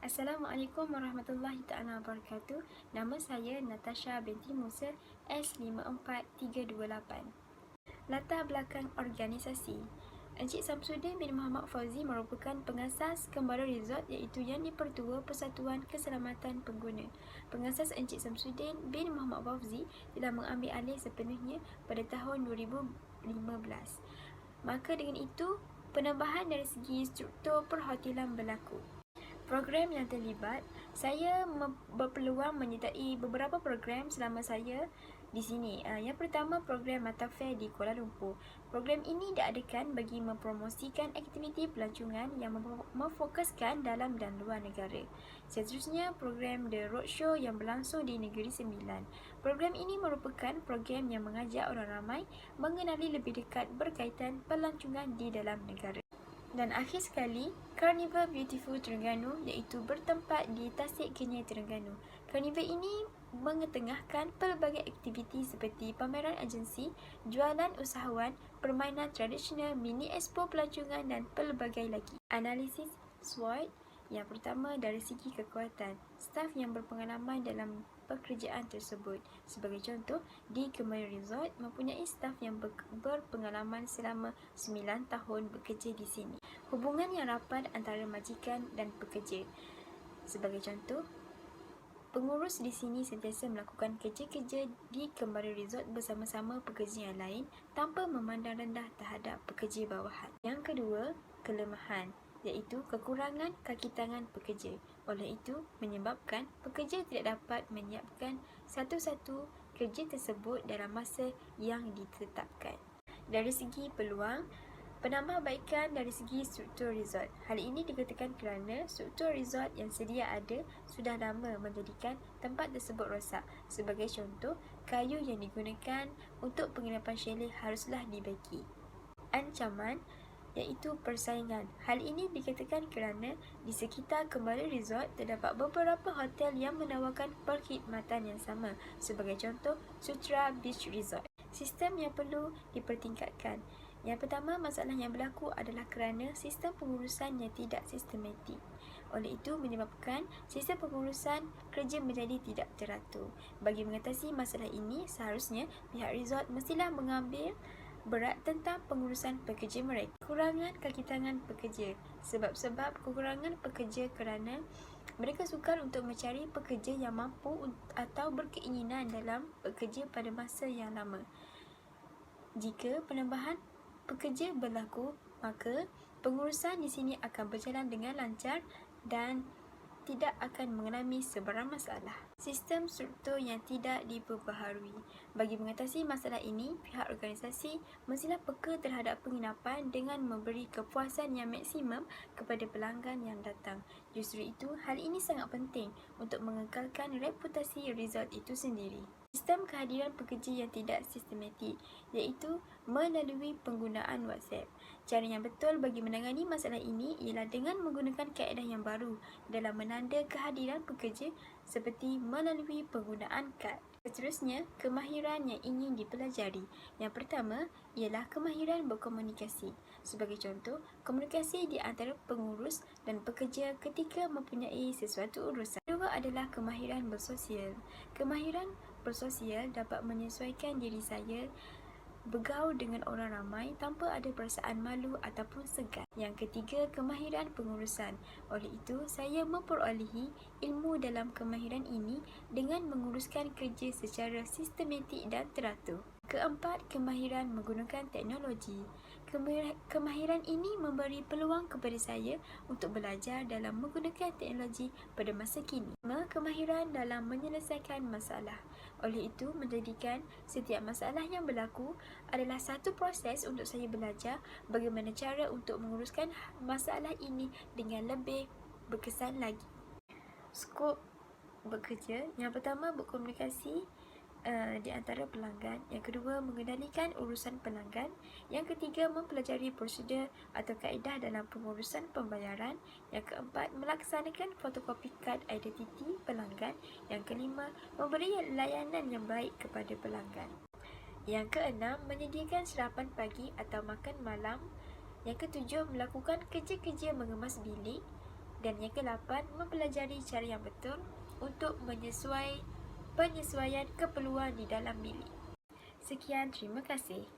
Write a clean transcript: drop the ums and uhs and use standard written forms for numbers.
Assalamualaikum warahmatullahi taala wabarakatuh. Nama saya Natasha binti Musa S54328. Latar belakang organisasi. Encik Samsudin bin Muhammad Fauzi merupakan pengasas Kembara Resort iaitu Yang di-Pertua Persatuan Keselamatan Pengguna. Pengasas Encik Samsudin bin Muhammad Fauzi telah mengambil alih sepenuhnya pada tahun 2015. Maka dengan itu, penambahan dari segi struktur perhotelan berlaku. Program yang terlibat, saya berpeluang menyertai beberapa program selama saya di sini. Yang pertama, program Mata Fair di Kuala Lumpur. Program ini diadakan bagi mempromosikan aktiviti pelancongan yang memfokuskan dalam dan luar negara. Seterusnya, program The Roadshow yang berlangsung di Negeri Sembilan. Program ini merupakan program yang mengajak orang ramai mengenali lebih dekat berkaitan pelancongan di dalam negara. Dan akhir sekali, Carnival Beautiful Terengganu iaitu bertempat di Tasik Kenyai Terengganu. Carnival ini mengetengahkan pelbagai aktiviti seperti pameran agensi, jualan usahawan, permainan tradisional, mini expo pelancongan dan pelbagai lagi. Analisis SWOT. Yang pertama, dari segi kekuatan, staf yang berpengalaman dalam pekerjaan tersebut. Sebagai contoh, di Kembara Resort mempunyai staf yang berpengalaman selama 9 tahun bekerja di sini. Hubungan yang rapat antara majikan dan pekerja. Sebagai contoh, pengurus di sini sentiasa melakukan kerja-kerja di Kembara Resort bersama-sama pekerja yang lain tanpa memandang rendah terhadap pekerja bawahan. Yang kedua, kelemahan, iaitu kekurangan kaki tangan pekerja. Oleh itu, menyebabkan pekerja tidak dapat menyiapkan satu-satu kerja tersebut dalam masa yang ditetapkan. Dari segi peluang, penambahbaikan dari segi struktur resort. Hal ini dikatakan kerana struktur resort yang sedia ada sudah lama menjadikan tempat tersebut rosak. Sebagai contoh, kayu yang digunakan untuk penginapan chalet haruslah dibaiki. Ancaman, iaitu persaingan. Hal ini dikatakan kerana di sekitar Kembara Resort terdapat beberapa hotel yang menawarkan perkhidmatan yang sama. Sebagai contoh, Sutra Beach Resort. Sistem yang perlu dipertingkatkan. Yang pertama, masalah yang berlaku adalah kerana sistem pengurusan yang tidak sistematik. Oleh itu, menyebabkan sistem pengurusan kerja menjadi tidak teratur. Bagi mengatasi masalah ini, seharusnya pihak resort mestilah mengambil berat tentang pengurusan pekerja mereka. Kekurangan kaki tangan pekerja. Sebab-sebab kekurangan pekerja kerana mereka sukar untuk mencari pekerja yang mampu atau berkeinginan dalam bekerja pada masa yang lama. Jika penambahan pekerja berlaku, maka pengurusan di sini akan berjalan dengan lancar dan tidak akan mengalami sebarang masalah. Sistem struktur yang tidak diperbaharui. Bagi mengatasi masalah ini, pihak organisasi mestilah peka terhadap penginapan dengan memberi kepuasan yang maksimum kepada pelanggan yang datang. Justru itu, hal ini sangat penting untuk mengekalkan reputasi resort itu sendiri. Sistem kehadiran pekerja yang tidak sistematik, iaitu melalui penggunaan WhatsApp. Cara yang betul bagi menangani masalah ini ialah dengan menggunakan kaedah yang baru dalam menanda kehadiran pekerja seperti melalui penggunaan kad. Seterusnya, kemahiran yang ingin dipelajari. Yang pertama ialah kemahiran berkomunikasi. Sebagai contoh, komunikasi di antara pengurus dan pekerja ketika mempunyai sesuatu urusan. Kedua adalah kemahiran bersosial. Kemahiran bersosial dapat menyesuaikan diri saya bergaul dengan orang ramai tanpa ada perasaan malu ataupun segan. Yang ketiga, kemahiran pengurusan. Oleh itu, saya memperolehi ilmu dalam kemahiran ini dengan menguruskan kerja secara sistematik dan teratur. Keempat, kemahiran menggunakan teknologi. Kemahiran ini memberi peluang kepada saya untuk belajar dalam menggunakan teknologi pada masa kini. Kemahiran dalam menyelesaikan masalah. Oleh itu, menjadikan setiap masalah yang berlaku adalah satu proses untuk saya belajar bagaimana cara untuk menguruskan masalah ini dengan lebih berkesan lagi. Skop bekerja. Yang pertama, berkomunikasi di antara pelanggan. Yang kedua, mengendalikan urusan pelanggan. Yang ketiga, mempelajari prosedur atau kaedah dalam pengurusan pembayaran. Yang keempat, melaksanakan fotokopi kad identiti pelanggan. Yang kelima, memberi layanan yang baik kepada pelanggan. Yang keenam, menyediakan sarapan pagi atau makan malam. Yang ketujuh, melakukan kerja-kerja mengemas bilik. Dan yang ke-8, mempelajari cara yang betul untuk penyesuaian keperluan di dalam bilik. Sekian, terima kasih.